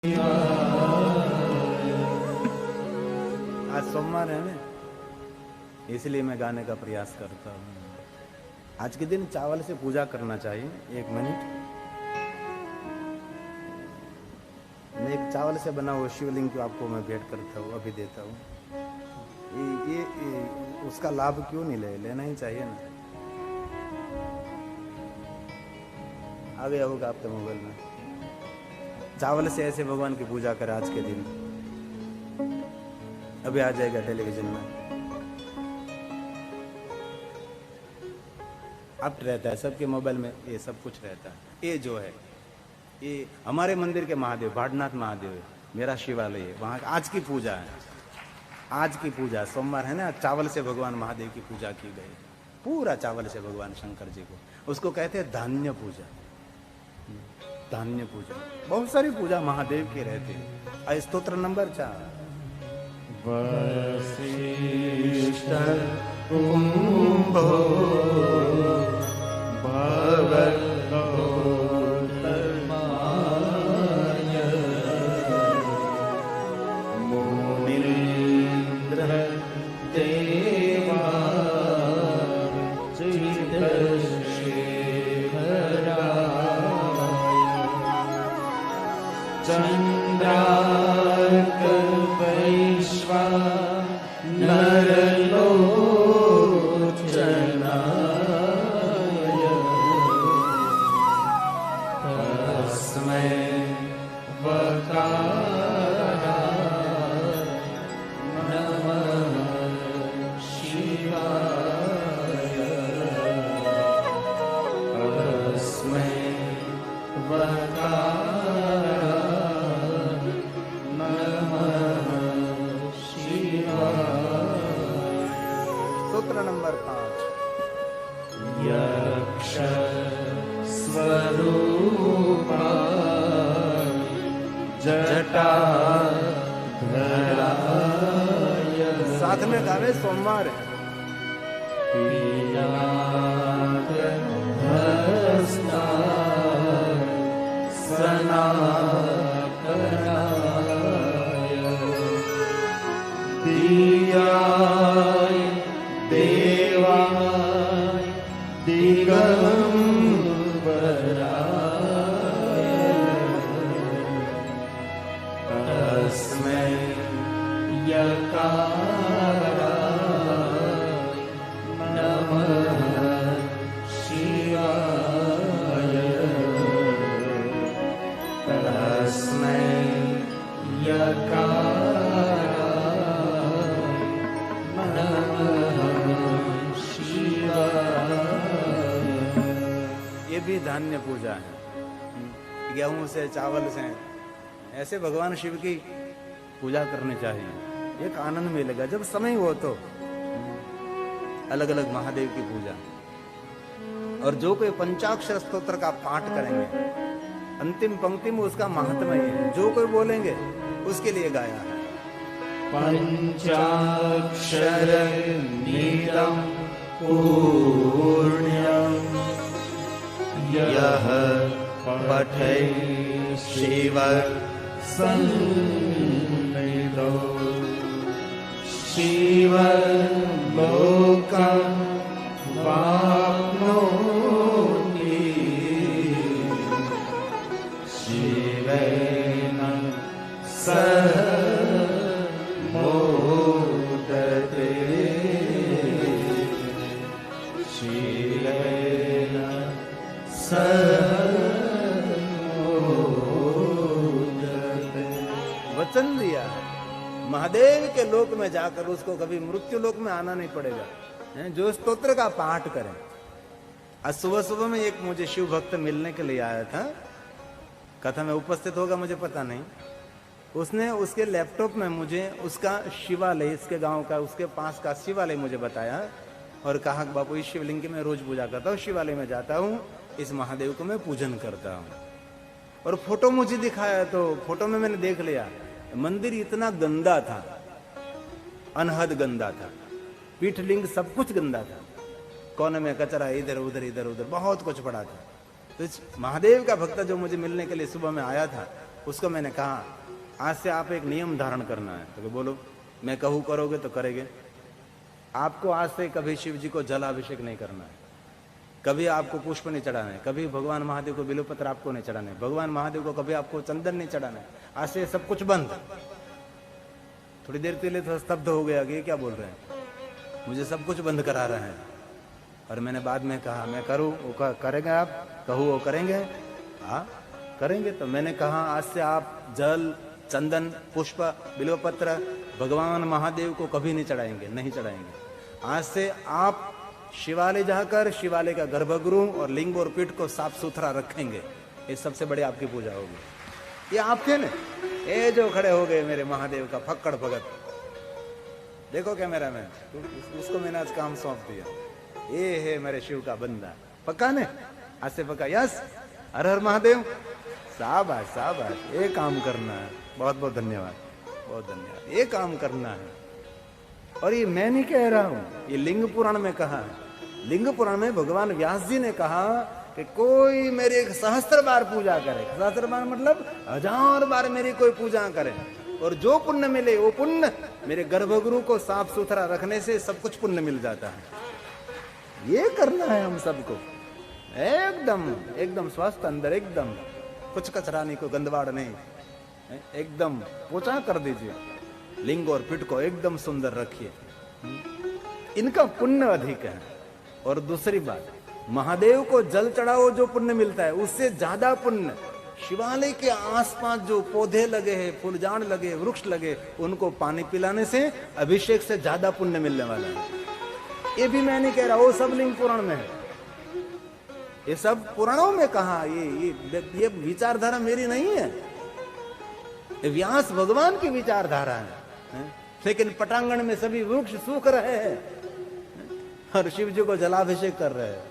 आज सोमवार है ना, इसलिए मैं गाने का प्रयास करता हूँ। आज के दिन चावल से पूजा करना चाहिए। एक मिनट, मैं एक चावल से बना हुआ शिवलिंग को आपको मैं भेंट करता हूँ, अभी देता हूँ। ये उसका लाभ क्यों नहीं लेना ही चाहिए ना। आ गया होगा आपके मोबाइल में। चावल से ऐसे भगवान की पूजा करें आज के दिन, अभी आ जाएगा टेलीविजन में। अब रहता है सबके मोबाइल में, ये सब कुछ रहता है। ये जो है ये हमारे मंदिर के महादेव, भाटनाथ महादेव है, मेरा शिवालय है, वहां आज की पूजा है। आज की पूजा सोमवार है ना, चावल से भगवान महादेव की पूजा की गई, पूरा चावल से भगवान शंकर जी को। उसको कहते हैं धान्य पूजा। धान्य पूजा, बहुत सारी पूजा महादेव के रहते हैं। स्तोत्र नंबर 4। वसिष्ठ कुंभो भवतोत्तमाय मुनीन्द्र देवार्चितशेखराय चन्द्रार्क नरलोचनाय तस्मै वकाराय नमः शिवाय तस्मै वकाराय नमः सूत्र नंबर 5। यक्ष स्वरूपाय जटाधराय साथ में गावे सोमवार है। पिनाकहस्ताय सनातनाय दियाय देवाय दिगंबराय तस्मै यकाराय नमः शिवाय तस्मै यकाराय नमः शिवाय। ये भी धान्य पूजा है। गेहूं से, चावल से, ऐसे भगवान शिव की पूजा करनी चाहिए। एक आनंद मिलेगा जब समय हो तो। अलग अलग महादेव की पूजा। और जो कोई पंचाक्षर स्तोत्र का पाठ करेंगे, अंतिम पंक्ति में उसका महात्म्य है, जो कोई बोलेंगे उसके लिए गाया है। पंचाक्षर नीलम पुण्यम यः पठै शिव सन्निधौ शिव लोकं वाप्नोति शिवेन सह मोदते शिवेन सह मोदते। वचन दिया है महादेव के लोक में जाकर उसको कभी मृत्यु लोक में आना नहीं पड़ेगा। जो स्तोत्र का पाठ करें। आज सुबह सुबह में एक मुझे शिव भक्त मिलने के लिए आया था, कथा में उपस्थित होगा मुझे पता नहीं। उसने उसके लैपटॉप में मुझे उसका शिवालय, इसके गांव का, उसके पास का शिवालय मुझे बताया और कहा बापू इस शिवलिंग की मैं रोज पूजा करता हूँ, शिवालय में जाता हूँ, इस महादेव को मैं पूजन करता हूँ। और फोटो मुझे दिखाया तो फोटो में मैंने देख लिया मंदिर इतना गंदा था, अनहद गंदा था, पीठलिंग सब कुछ गंदा था, कोने में कचरा इधर उधर बहुत कुछ पड़ा था। तो इस महादेव का भक्त जो मुझे मिलने के लिए सुबह में आया था, उसको मैंने कहा आज से आप एक नियम धारण करना है। तो बोलो, मैं कहूँ करोगे तो करेंगे। आपको आज से कभी शिव जी को जलाभिषेक नहीं करना है, कभी आपको पुष्प नहीं चढ़ाना है, कभी भगवान महादेव को बिल्वपत्र आपको नहीं चढ़ाना है, भगवान महादेव को कभी आपको चंदन नहीं चढ़ाना है। आज से सब कुछ बंद। थोड़ी देर के लिए तो स्तब्ध हो गया कि ये क्या बोल रहे हैं, मुझे सब कुछ बंद करा रहे हैं। और मैंने बाद में कहा मैं करूँ, वो करेंगे आप, कहूँ वो करेंगे, हाँ करेंगे। तो मैंने कहा आज से आप जल, चंदन, पुष्प, बिल्वपत्र भगवान महादेव को कभी नहीं चढ़ाएंगे, नहीं चढ़ाएंगे। आज से आप शिवालय जाकर शिवालय का गर्भगृह और लिंग और पीठ को साफ सुथरा रखेंगे। ये सबसे बड़ी आपकी पूजा होगी। ये आपके न, ये जो खड़े हो गए मेरे महादेव का फक्कड़ भगत, देखो कैमरा मैन, उसको मैंने आज काम सौंप दिया। ये है मेरे शिव का बंदा, पक्का ने, आज से पक्का। यस, हर हर महादेव। शाबाश शाबाश, ये काम करना है। बहुत बहुत धन्यवाद, बहुत धन्यवाद। ये काम करना है। और ये मैं नहीं कह रहा हूं, ये लिंग पुराण में कहा है। लिंग पुराण में भगवान व्यास जी ने कहा कि कोई मेरी 1,000 बार पूजा करे। 1,000 बार मतलब 1000 बार मेरी कोई पूजा करे, और जो पुण्य मिले वो पुण्य मेरे गर्भगृह को साफ सुथरा रखने से सब कुछ पुण्य मिल जाता है। ये करना है हम सबको, एकदम एकदम स्वस्थ अंदर, एकदम कुछ कचरा नहीं, कोई गंदवाड़ नहीं, एकदम पोछा कर दीजिए। लिंग और पीठ को एकदम सुंदर रखिए, इनका पुण्य अधिक है। और दूसरी बात, महादेव को जल चढ़ाओ, जो पुण्य मिलता है उससे ज्यादा पुण्य शिवालय के आसपास जो पौधे लगे हैं, फूलझाड़ लगे, वृक्ष लगे, उनको पानी पिलाने से, अभिषेक से ज्यादा पुण्य मिलने वाला है। ये भी मैं नहीं कह रहा, वो सब लिंग पुराण में है, ये सब पुराणों में कहा। ये विचारधारा मेरी नहीं है, ये व्यास भगवान की विचारधारा है। लेकिन पटांगण में सभी वृक्ष सूख रहे हैं और शिव जी को जलाभिषेक कर रहे हैं।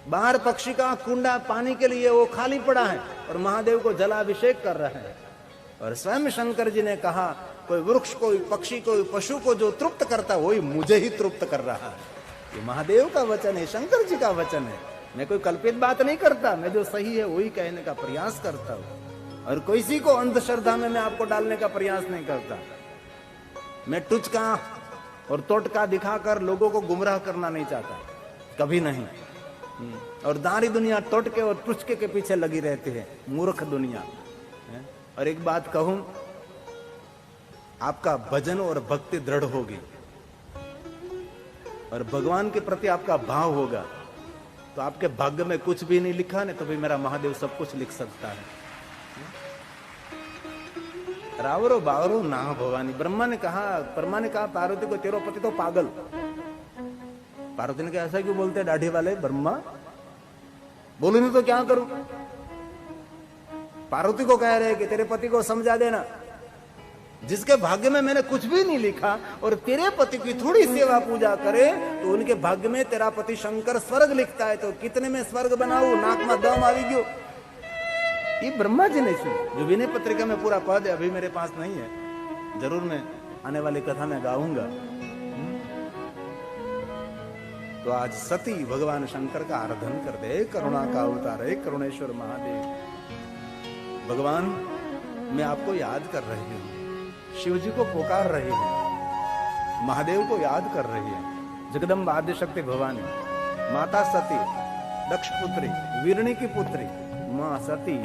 बाहर पक्षी का कुंडा पानी के लिए वो खाली पड़ा है और महादेव को जलाभिषेक कर रहे हैं। और स्वयं शंकर जी ने कहा, कोई वृक्ष, कोई पक्षी, कोई पशु को जो तृप्त करता वही मुझे ही तृप्त कर रहा है। ये महादेव का वचन है, शंकर जी का वचन है। मैं कोई कल्पित बात नहीं करता, मैं जो सही है वही कहने का प्रयास करता हूं। और किसी को अंधश्रद्धा में मैं आपको डालने का प्रयास नहीं करता। मैं टुचका और तोटका दिखाकर लोगों को गुमराह करना नहीं चाहता, कभी नहीं। और दारी दुनिया टोटके और टुचके के पीछे लगी रहती है, मूर्ख दुनिया। और एक बात कहूं, आपका भजन और भक्ति दृढ़ होगी और भगवान के प्रति आपका भाव होगा तो आपके भाग्य में कुछ भी नहीं लिखा नहीं तो भी मेरा महादेव सब कुछ लिख सकता है। रावरो बावरो ना भवानी। ब्रह्मा ने कहा, ब्रह्मा ने कहा पार्वती को, तेरो पति तो पागल। पार्वती ने कहा ऐसा क्यों बोलते दाढ़ी वाले ब्रह्मा, बोलू नहीं तो क्या करूं। पार्वती को कह रहे कि तेरे पति को समझा देना, जिसके भाग्य में मैंने कुछ भी नहीं लिखा और तेरे पति की थोड़ी सेवा पूजा करे तो उनके भाग्य में तेरा पति शंकर स्वर्ग लिखता है, तो कितने में स्वर्ग बनाऊ, नाक में दम आ गयो। ये ब्रह्मा जी ने सुनी। जो विनय पत्रिका में पूरा पद है, अभी मेरे पास नहीं है, जरूर मैं आने वाली कथा में गाऊंगा। तो आज सती भगवान शंकर का आराधन कर दे, करुणा का अवतार है करुणेश्वर महादेव। भगवान मैं आपको याद कर रही हूं, शिव जी को पुकार रही है, महादेव को याद कर रही है। जगदम्बा आद्य शक्ति भवानी, माता सती, दक्ष पुत्री, वीरणी की पुत्री मां सती।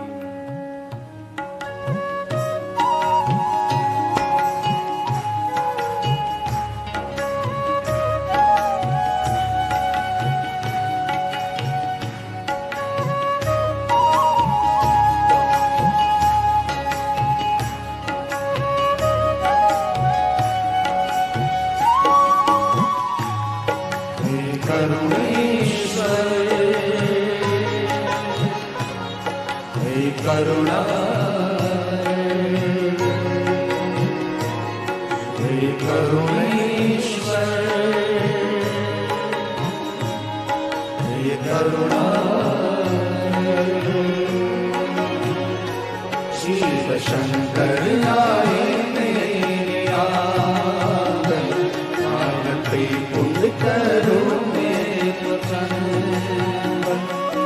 करुणा हे करुणेश्वर, हे करुणा शिव शंकर आए मेरे आंगन, आरती पुण्य करो मेरे वचन।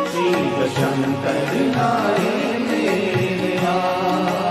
शिव शंकर आए मेरे आंगन,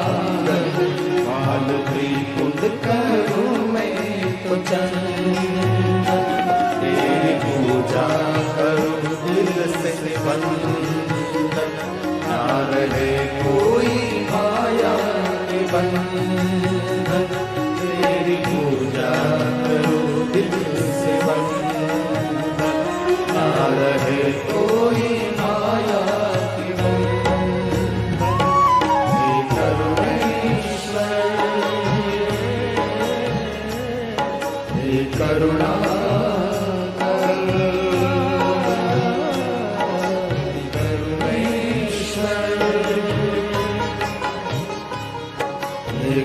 करुणा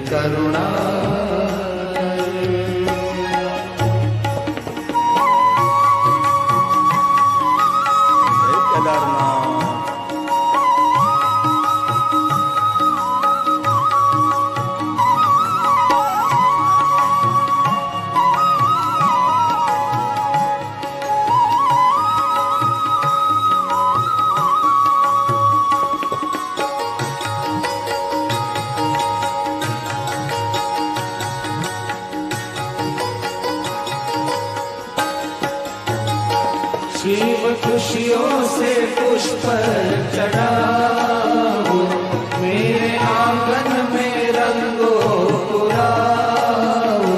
करुणा शिव खुशियों से पुष्प चढ़ाओ, मेरे आंगन में रंगो पुराओ।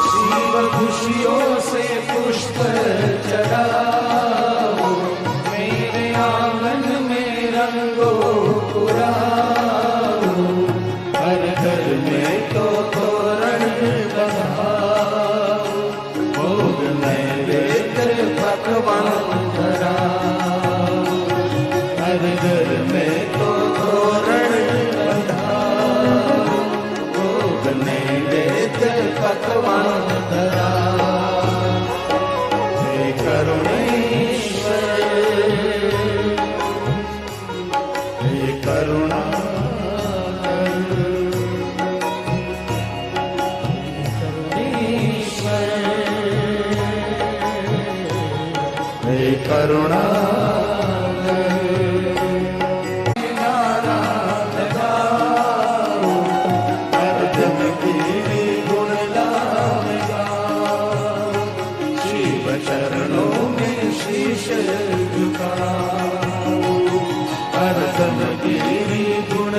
शिव खुशियों से पुष्प चढ़ाओ, मेरे आंगन में रंगो पुराओ। हर घर में तो भोग नैवेद्य पकवान धराओ, हर घर में तो तोरण बंधाओ। भोग नैवेद्य पकवान धराओ। हे करुणेश्वर, हे करुणा करुणा गुण शिव चरणों में शीश झुकाओ। हरदम गिरी गुण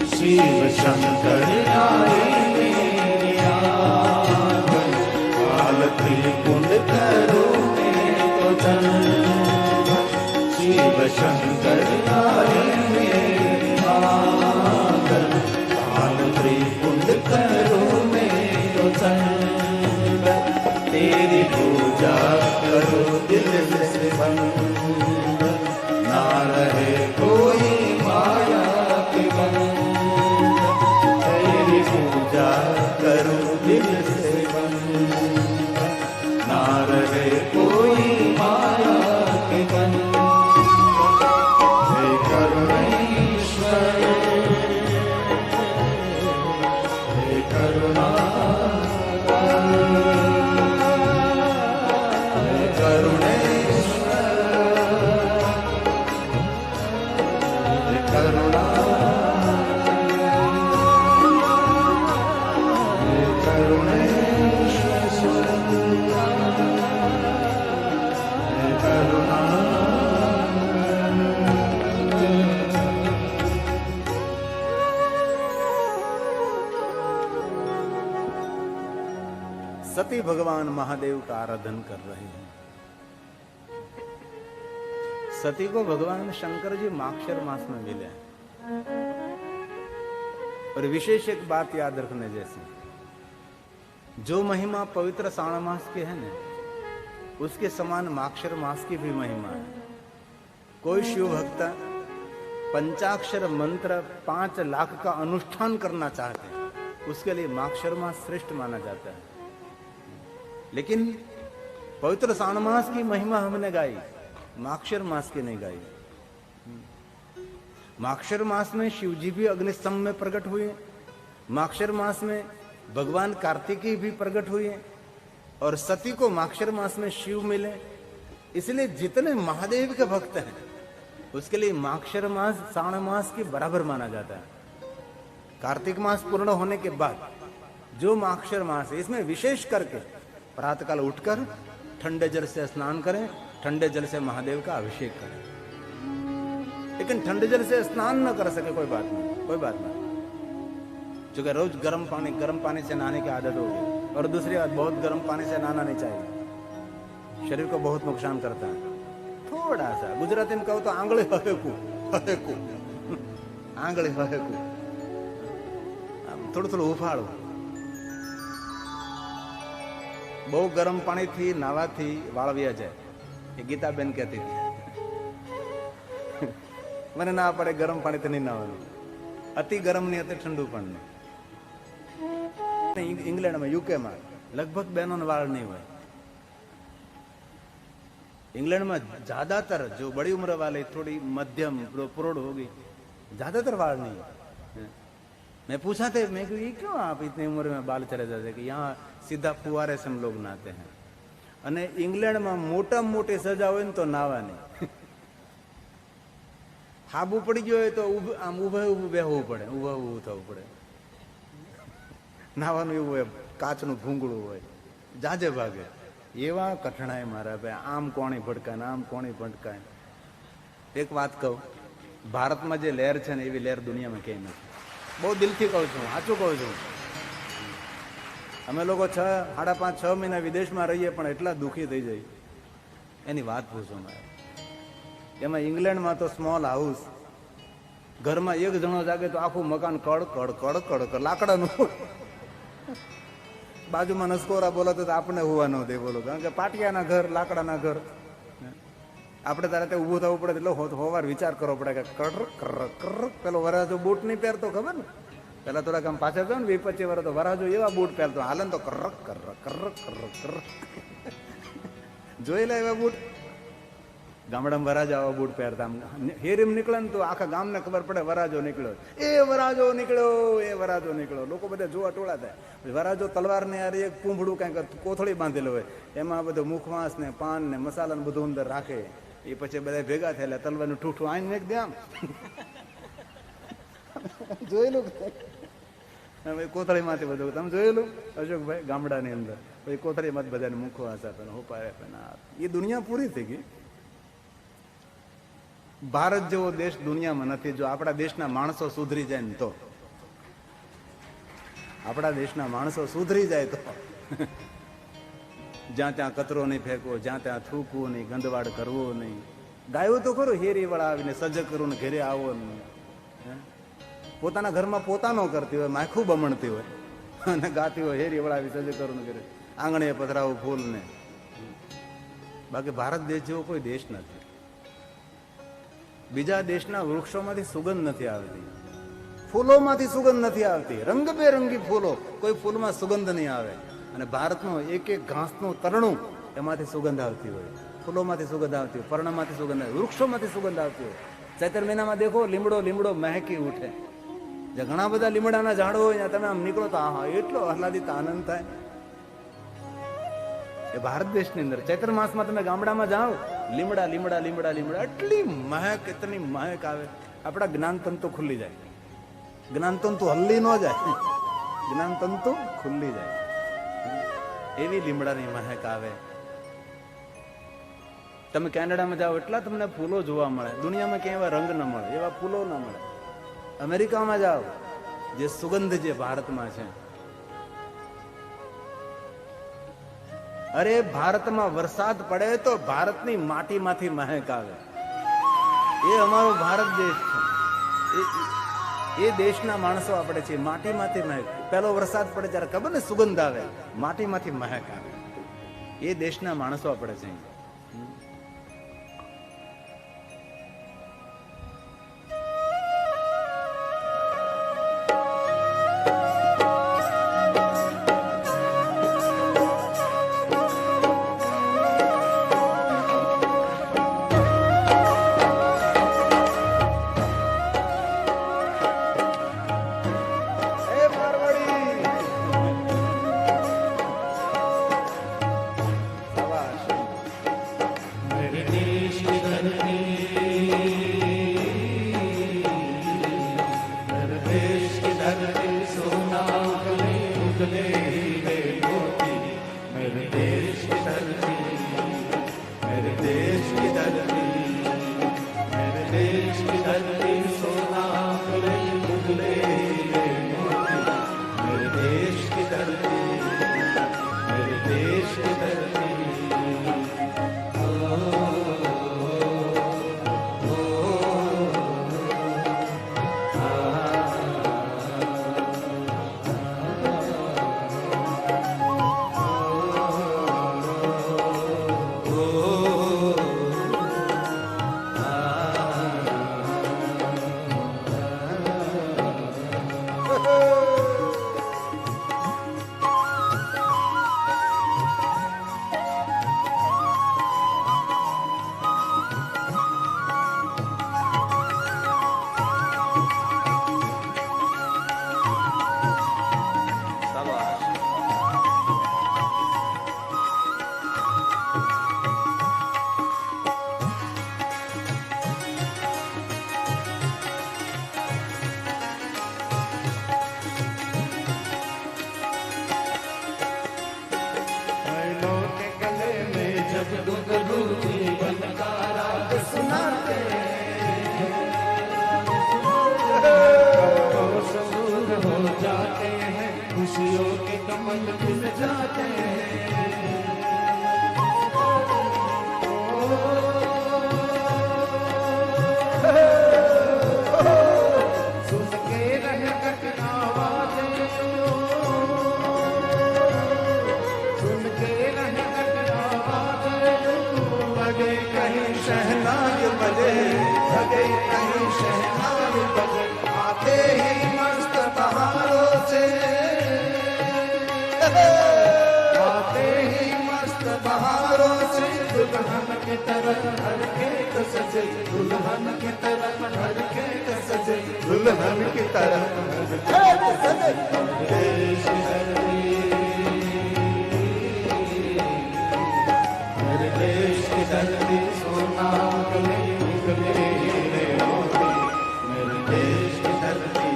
शिव शंकर आए मेरे आंगन, आलती कुंड करो मैं तो जन्म। शिव शंकर आए मेरे आंगन, आलती कुंड करो मैं तो जन्म। तेरी पूजा करो दिल से बंद, ना रहे कोई माया के बंद। पूजा करो दिल से बंद, ना रहे कोई माया के बंद। हे करुणेश्वर, हे करुणा, हे करुणेश्वर, हे करुणा। सती भगवान महादेव का आराधन कर रहे हैं। सती को भगवान शंकर जी माक्षर मास में मिले। और विशेष एक बात याद रखने जैसी, जो महिमा पवित्र साण मास की है ना, उसके समान माक्षर मास की भी महिमा है। कोई शिव भक्त पंचाक्षर मंत्र 5 लाख का अनुष्ठान करना चाहते हैं, उसके लिए माक्षर मास श्रेष्ठ माना जाता है। लेकिन पवित्र साण मास की महिमा हमने गाई, माक्षर मास की नहीं गाई। माक्षर मास में शिव जी भी अग्निस्तंभ में प्रकट हुए, माक्षर मास में भगवान कार्तिकेय भी प्रकट हुए, और सती को माक्षर मास में शिव मिले। इसलिए जितने महादेव के भक्त हैं उसके लिए माक्षर मास साण मास के बराबर माना जाता है। कार्तिक मास पूर्ण होने के बाद जो माक्षर मास है, इसमें विशेष करके प्रातःकाल उठकर ठंडे जल से स्नान करें ठंडे जल से महादेव का अभिषेक करें, लेकिन ठंडे जल से स्नान न कर सके, कोई बात नहीं, कोई बात नहीं। क्योंकि रोज गर्म पानी से नहाने की आदत होगी। और दूसरी बात, बहुत गर्म पानी से नहाना नहीं चाहिए, शरीर को बहुत नुकसान करता है। थोड़ा सा गुजराती में कहो तो आंगળી હહેકું આંગળી હહેકું, થોડું થોડું ઉફાળું। બહુ ગરમ પાણીથી નાવાથી વાળ વ્યા જાય, એ ગીતાબેન કહેતી હતી। મને ના પડે ગરમ પાણીથી નહીં નાવાનું, અતિ ગરમ નહીં અતિ ઠંડુ પણ નહીં। इंग्लैंड में यूके में लगभग बहनों वाल नहीं हुए। इंग्लैंड में ज्यादातर जो बड़ी उम्र वाले, थोड़ी मध्यम प्रौढ़ होगी, ज्यादातर वाल नहीं है। मैं पूछा थे, मैं ये क्यों आप इतनी उम्र में बाल चले जाते, कि यहाँ सीधा फुवारे से हम लोग नहाते हैं। અને इंग्लैंड में मोटा मोटी सजा हो तो नावा नहीं, हाबू पड़ी गयो तो आम उभे उभું બેહવું પડે, ઉભા ઉભું થવું પડે। નાવાનું એવું હોય, કાચનું ભૂંગળું હોય, જાજે ભાગે। એવા કઠણાય મારા ભાઈ, આમ કોણી ભટકાય ને આમ કોણી ભટકાય। એક વાત કહું, ભારતમાં જે લહેર છે ને એવી લહેર દુનિયામાં ક્યાંય નથી। બહુ દિલથી કહું છું, સાચું કહું છું। અમે લોકો 5.5-6 મહિના વિદેશમાં રહીએ પણ એટલા દુઃખી થઈ જાય, એની વાત પૂછો મારે। એમાં ઇંગ્લેન્ડમાં તો સ્મોલ હાઉસ, ઘરમાં એક જણો જાગે તો આખું મકાન કડ કડ કડ કડ લાકડાનું। બાજુમાં નસકોરા બોલાતો તો આપણે હોવા ન દે, બોલો, કારણ કે પાટિયાના ઘર, લાકડાના ઘર। આપણે તારે ત્યાં ઊભું થવું પડે, એટલે હોવાર વિચાર કરવો પડે કે કર કર કર। પેલો વરાજો બૂટ નહીં પહેરતો, ખબર ને? પેલા થોડાક આમ પાછળ જાવ ને 20-25 વર્ષ, તો વરાજો એવા બૂટ પહેરતો, હાલન તો કર કર કર કર કર। જોયેલા એવા બૂટ ગામડામાં વરાજો આવા બૂટ પહેરતા। હેરીમ નીકળે ને તો આખા ગામને ખબર પડે વરાજો નીકળ્યો, એ વરાજો નીકળ્યો, એ વરાજો નીકળ્યો। લોકો બધા જોવા ટોળા થાય। વરાજો તલવાર ને યાર એક પૂંભડું કાંઈક કોથળી બાંધેલું હોય, એમાં બધું મુખવાસ ને પાન ને મસાલા ને બધું અંદર રાખે। એ પછી બધા ભેગા થયેલા તલવારનું ઠૂઠું આઈને મેક દે આમ। જોયેલું કોથળીમાંથી બધું તમે જોયેલું અશોકભાઈ? ગામડાની અંદર પછી કોથળીમાંથી બધાને મુખવાસ આપે, હોપારે આપે। એ દુનિયા પૂરી થઈ ગઈ। ભારત જેવો દેશ દુનિયામાં નથી। જો આપણા દેશના માણસો સુધરી જાય ને તો, આપણા દેશના માણસો સુધરી જાય તો જ્યાં ત્યાં કચરો નહીં ફેંકવો, જ્યાં ત્યાં થૂકવું નહીં, ગંદવાડ કરવો નહીં। ગાયું તો ખરું, હેરી વાળા આવીને સજગ કરવું ને ઘરે આવો નહીં। પોતાના ઘરમાં પોતાનો કરતી હોય, માખું બમણતી હોય અને ગાતી હોય, હેરી વાળા આવી સજગ કરવું ઘરે, આંગણે પધરાવું ફૂલ ને। બાકી ભારત દેશ જેવો કોઈ દેશ નથી। બીજા દેશના વૃક્ષોમાંથી સુગંધ નથી આવતી, ફૂલોમાંથી સુગંધ નથી આવતી, રંગબેરંગી ફૂલો, કોઈ ફૂલમાં સુગંધ નહીં આવે। અને ભારતનું એક એક ઘાસનું તરણું એમાંથી સુગંધ આવતી હોય, ફૂલોમાંથી સુગંધ આવતી હોય, પર્ણમાંથી સુગંધ આવે, વૃક્ષોમાંથી સુગંધ આવતી હોય। ચૈત્ર મહિનામાં દેખો, લીમડો લીમડો મહેકી ઉઠે। જે ઘણા બધા લીમડાના ઝાડો હોય ત્યાં તમે આમ નીકળો તો આહા, એટલો આહલાદિત આનંદ થાય। એ ભારત દેશની અંદર ચૈત્ર માસમાં તમે ગામડામાં જાઓ, લીમડા લીમડા લીમડા લીમડા, એટલી મહેક, એટલી મહેક આવે, આપણા જ્ઞાન તંતુ ખુલ્લી જાય। જ્ઞાન તંતુ હલ્લી ન જાય, જ્ઞાન તંતુ ખુલ્લી જાય, એવી લીમડાની મહેક આવે। તમે કેનેડામાં જાઓ, એટલા તમને ફૂલો જોવા મળે, દુનિયામાં ક્યાંય એવા રંગ ન મળે, એવા ફૂલો ન મળે। અમેરિકામાં જાઓ, જે સુગંધ જે ભારતમાં છે, અરે ભારતમાં વરસાદ પડે તો ભારતની માટીમાંથી મહેક આવે। એ અમારો ભારત દેશ છે, એ દેશના માણસો આપણે છીએ। માટીમાંથી મહેક, પેલો વરસાદ પડે ત્યારે ખબર ને સુગંધ આવે, માટીમાંથી મહેક આવે। એ દેશના માણસો આપણે છીએ। मेरे खुशियों के कमल खिल जाते हैं। सुन के रह कटना आवाज़ें, सुन के रह कटना आवाज़ें, बजे कहीं शहनाई बजे, बजे कहीं शहनाई बजे, आते ही मस्त बहारों से, आते ही मस्त बहारों से, दुल्हन की तरफ हर के सजे, दुल्हन की तरफ हर के सजे, दुल्हन की तरह देश धरती, मेरे देश की धरती सोना उगले उगले हीरे मोती, मेरे देश की धरती,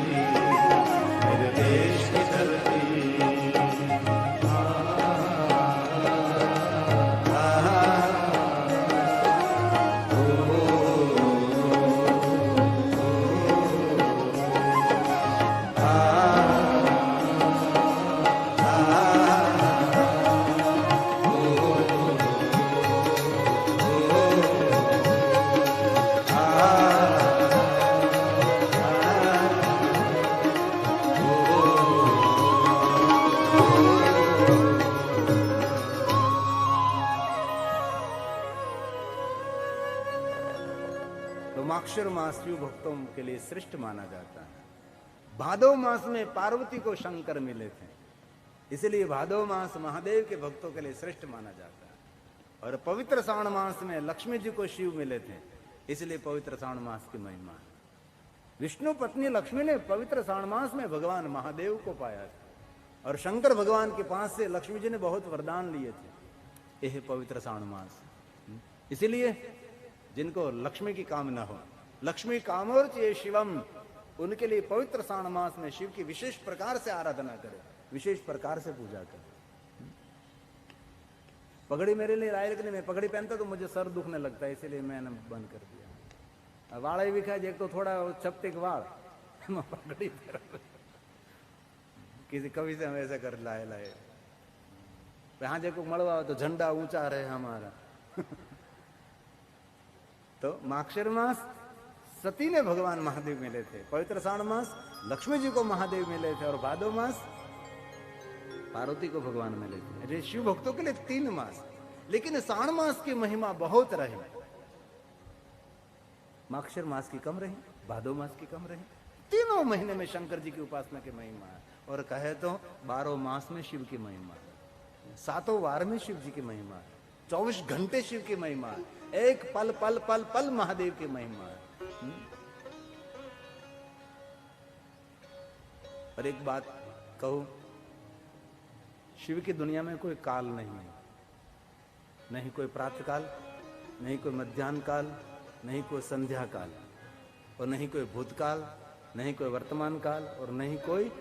मेरे देश की धरती। तो माक्षर मास शिव भक्तों के लिए श्रेष्ठ माना जाता है। भादव मास में पार्वती को शंकर मिले थे, इसलिए भादव मास महादेव के भक्तों के लिए श्रेष्ठ माना जाता है। और पवित्र श्रावण मास में लक्ष्मी जी को शिव मिले थे, इसलिए पवित्र श्रावण मास की महिमा है। विष्णु पत्नी लक्ष्मी ने पवित्र श्रावण मास में भगवान महादेव को पाया था, और शंकर भगवान के पास से लक्ष्मी जी ने बहुत वरदान लिए थे। यह पवित्र श्रावण मास, इसीलिए जिनको लक्ष्मी की कामना हो, लक्ष्मी कामोर्चे शिवम, उनके लिए पवित्र श्रावण मास में शिव की विशेष प्रकार से आराधना करें, विशेष प्रकार से पूजा करें। पगड़ी मेरे लिए राय रखने में, पगड़ी पहनता तो मुझे सर दुखने लगता है, इसीलिए मैंने बंद कर दिया। वाड़ा भी खाए, एक तो थोड़ा चपटे वाड़ पगड़ी किसी कवि से हम ऐसा कर लाए यहाँ देखो मड़वा तो झंडा ऊंचा रहे हमारा। तो माक्षर मास सती ने भगवान महादेव मिले थे, पवित्र श्रावण मास लक्ष्मी जी को महादेव मिले थे, और भादव मास पार्वती को भगवान मिले थे। अरे शिव भक्तों के लिए 3 मास, लेकिन श्रावण मास की महिमा बहुत रही। माक्षर मास की कम रही, भादव मास की कम रही। तीनों महीने में शंकर जी की उपासना की महिमा है, और कहे तो 12 मास में शिव की महिमा है, 7 वार में शिव जी की महिमा है, 24 घंटे शिव की महिमा है, एक पल पल पल पल महादेव की महिमा है। और एक बात कहूं, शिव की दुनिया में कोई काल नहीं है, नहीं कोई प्रातः काल, नहीं कोई मध्याह्न काल, नहीं कोई संध्या काल, और नहीं कोई भूतकाल, नहीं कोई वर्तमान काल, और नहीं कोई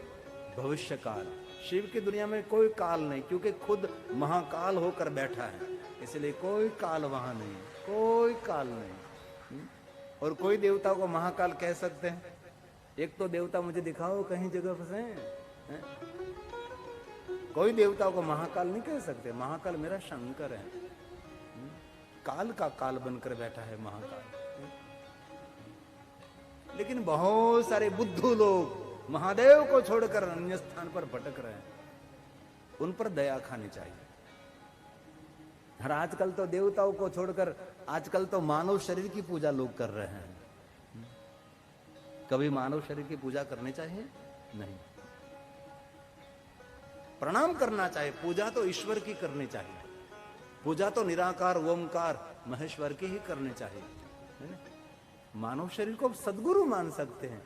भविष्य काल। शिव की दुनिया में कोई काल नहीं, क्योंकि खुद महाकाल होकर बैठा है, इसलिए कोई काल वहां नहीं, कोई काल नहीं। और कोई देवता को महाकाल कह सकते हैं? एक तो देवता मुझे दिखाओ कहीं जगह फंसे हैं? कोई देवता को महाकाल नहीं कह सकते। महाकाल मेरा शंकर है, काल का काल बनकर बैठा है महाकाल। लेकिन बहुत सारे बुद्धू लोग महादेव को छोड़कर अन्य स्थान पर भटक रहे हैं, उन पर दया खानी चाहिए। हर आजकल तो देवताओं को छोड़कर आजकल तो मानव शरीर की पूजा लोग कर रहे हैं। कभी मानव शरीर की पूजा करनी चाहिए? नहीं। प्रणाम करना चाहिए, पूजा तो ईश्वर की करनी चाहिए। पूजा तो निराकार ओमकार महेश्वर की ही करनी चाहिए, है ना? मानव शरीर को सदगुरु मान सकते हैं,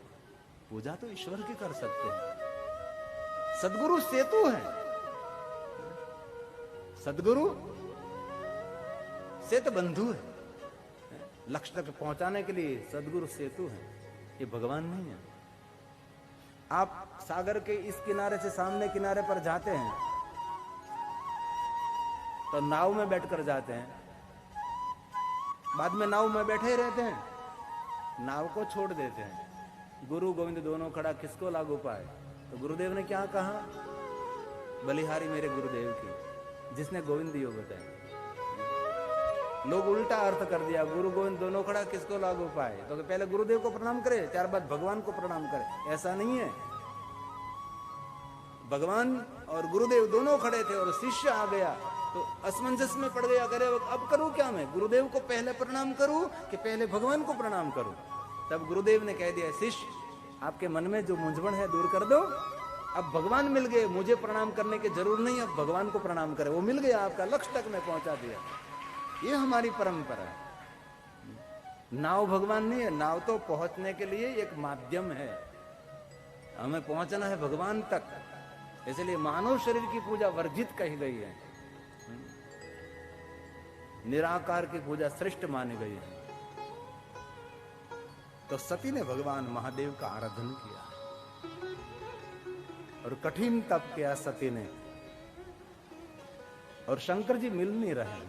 पूजा तो ईश्वर की कर सकते हैं। सदगुरु सेतु है, सदगुरु सेतु बंधु है, लक्ष्य तक पहुंचाने के लिए सदगुरु सेतु है, ये भगवान नहीं है। आप सागर के इस किनारे से सामने किनारे पर जाते हैं तो नाव में बैठकर जाते हैं, बाद में नाव में बैठे ही रहते हैं, नाव को छोड़ देते हैं। गुरु गोविंद दोनों खड़ा, किसको लागू पाए? तो गुरुदेव ने क्या कहा? बलिहारी मेरे गुरुदेव की, जिसने गोविंद योग बताया। लोग उल्टा अर्थ कर दिया, गुरु गोविंद दोनों खड़ा, किसको लागू पाए? तो पहले गुरुदेव को प्रणाम करे, त्यारबाद भगवान को प्रणाम करे। ऐसा नहीं है। भगवान और गुरुदेव दोनों खड़े थे और शिष्य आ गया तो असमंजस में पड़ गया, करे अब करूं क्या मैं? गुरुदेव को पहले प्रणाम करूं कि पहले भगवान को प्रणाम करूं? तब गुरुदेव ने कह दिया, शिष्य आपके मन में जो मूंझवण है दूर कर दो। अब भगवान मिल गए, मुझे प्रणाम करने की जरूर नहीं, अब भगवान को प्रणाम करे। वो मिल गया, आपका लक्ष्य तक मैं पहुंचा दिया। ये हमारी परंपरा है। नाव भगवान नहीं है, नाव तो पहुंचने के लिए एक माध्यम है, हमें पहुंचना है भगवान तक। इसलिए मानव शरीर की पूजा वर्जित कही गई है, निराकार की पूजा श्रेष्ठ मानी गई है। तो सती ने भगवान महादेव का आराधन किया और कठिन तप किया सती ने, और शंकर जी मिल नहीं रहे।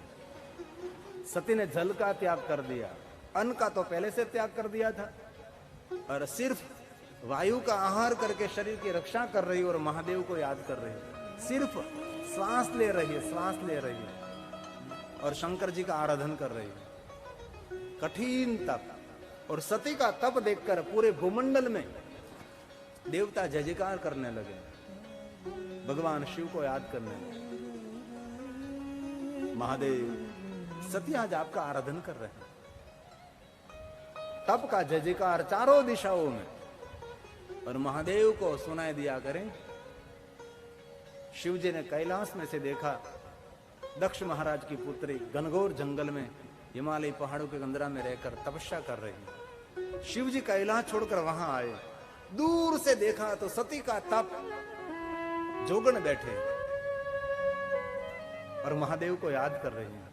सती ने जल का त्याग कर दिया, अन्न का तो पहले से त्याग कर दिया था, और सिर्फ वायु का आहार करके शरीर की रक्षा कर रही और महादेव को याद कर रही है। सिर्फ श्वास ले रही है, श्वास ले रही है और शंकर जी का आराधन कर रही है। कठिन तप, और सती का तप देखकर पूरे भूमंडल में देवता जय जयकार करने लगे, भगवान शिव को याद करने लगे। महादेव, सती आज आपका आराधन कर रहे हैं। तप का जय जयकार चारों दिशाओं में, और महादेव को सुनाई दिया करें। शिव जी ने कैलाश में से देखा, दक्ष महाराज की पुत्री घनघोर जंगल में हिमालय पहाड़ों के कंदरा में रहकर तपस्या कर रही है। शिव जी कैलाश छोड़कर वहां आए, दूर से देखा तो सती का तप जोगन बैठे और महादेव को याद कर रही है।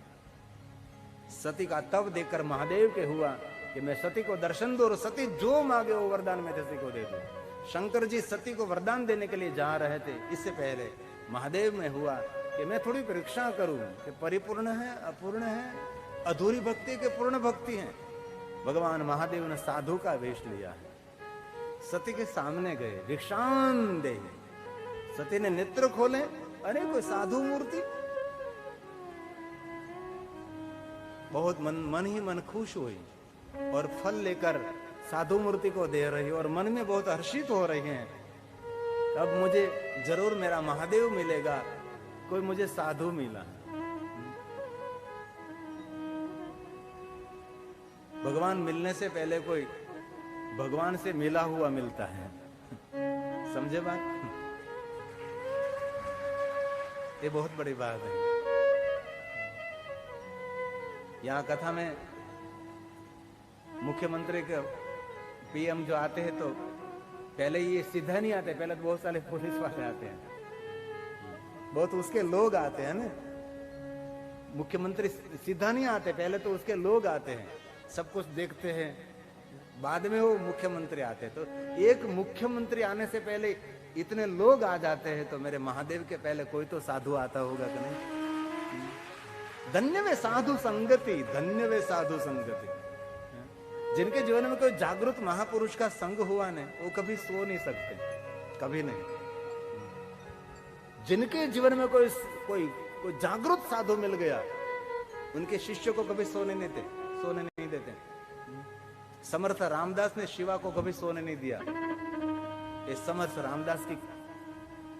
सती का तप देखकर महादेव के हुआ कि मैं सती को दर्शन दूं और सती जो मांगे वो वरदान मैं सती को दे दूं। शंकर जी सती को वरदान देने के लिए जा रहे थे, इससे पहले महादेव में हुआ कि मैं थोड़ी परीक्षा करूं कि परिपूर्ण है, अपूर्ण है, अधूरी भक्ति के पूर्ण भक्ति है। भगवान महादेव ने साधु का वेश लिया है, सती के सामने गए, भिक्षान दे। सती ने नेत्र खोले, अरे कोई साधु मूर्ति। बहुत मन ही मन खुश हुई और फल लेकर साधु मूर्ति को दे रही और मन में बहुत हर्षित हो रही हैं। अब मुझे जरूर मेरा महादेव मिलेगा, कोई मुझे साधु मिला। भगवान मिलने से पहले कोई भगवान से मिला हुआ मिलता है, समझे बात? ये बहुत बड़ी बात है। यहाँ कथा में मुख्यमंत्री के पीएम जो आते हैं तो पहले ये सीधा नहीं आते, पहले तो बहुत सारे पुलिस वाले आते हैं, बहुत उसके लोग आते हैं ना। मुख्यमंत्री सीधा नहीं आते, पहले तो उसके लोग आते हैं, सब कुछ देखते हैं, बाद में वो मुख्यमंत्री आते हैं। तो एक मुख्यमंत्री आने से पहले इतने लोग आ जाते हैं, तो मेरे महादेव के पहले कोई तो साधु आता होगा कि नहीं? धन्य वे साधु संगति, धन्य वे साधु संगति। जिनके जीवन में कोई जागृत महापुरुष का संग हुआ नहीं, वो कभी सो नहीं सकते, कभी नहीं। जिनके जीवन में कोई जागृत साधु मिल गया, उनके शिष्य को कभी सोने नहीं देते। समर्थ रामदास ने शिवा को कभी सोने नहीं दिया। ये समर्थ रामदास की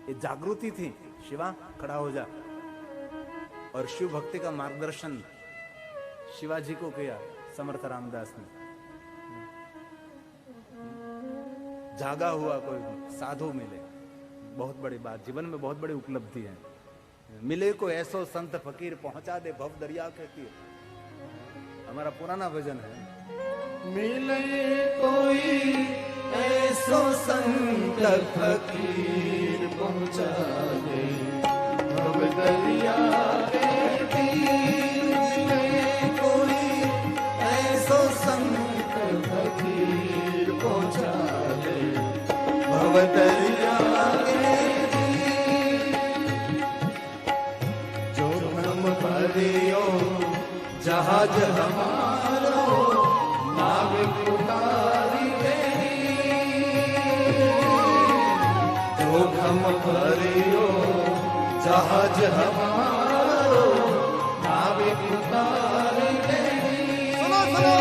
ये जागृति थी, शिवा खड़ा हो जा। और शिव भक्ति का मार्गदर्शन शिवाजी को किया समर्थ रामदास ने। जागा हुआ कोई साधु मिले, बहुत बड़ी बात, जीवन में बहुत बड़ी उपलब्धि है। मिले को ऐसो संत फकीर, पहुंचा दे भव दरिया के तीर। हमारा पुराना भजन है। मिले कोई ऐसो संत फकीर, पहुंचा दे भव दरिया के तीर। मिले कोई ऐसो संत फकीर, पहुंचा दे भव दरिया के तीर। जो हम भरियो जहाज हमारो, नाविक उतारी गई। जो हम भरियो जहाज हमारो नाविक उतारे नहीं। सुनो सुनो,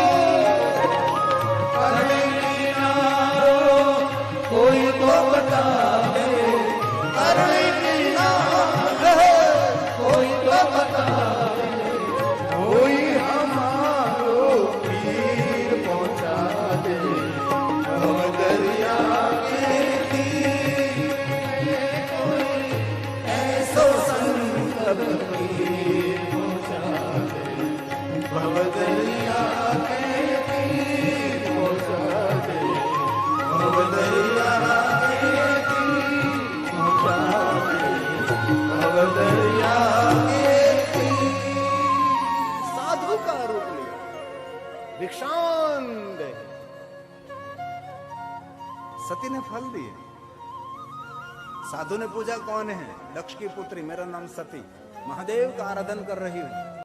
करने किनारो कोई तो बता दे, करने किनारो कोई तो बता दे, कोई हमारो पीर पहुंचा दे। भव दरिया के तीर कोई ऐसो संत पीर पहुंचा दे। भव दरिया के तीर पहुंचा दे। भव दरिया के तीर पहुंचा दे। भव दरिया के साधु का रूप लिया, भिक्षान दे। सती ने फल दिए। साधु ने पूछा कौन है? दक्ष की पुत्री, मेरा नाम सती, महादेव का आराधन कर रही हूं।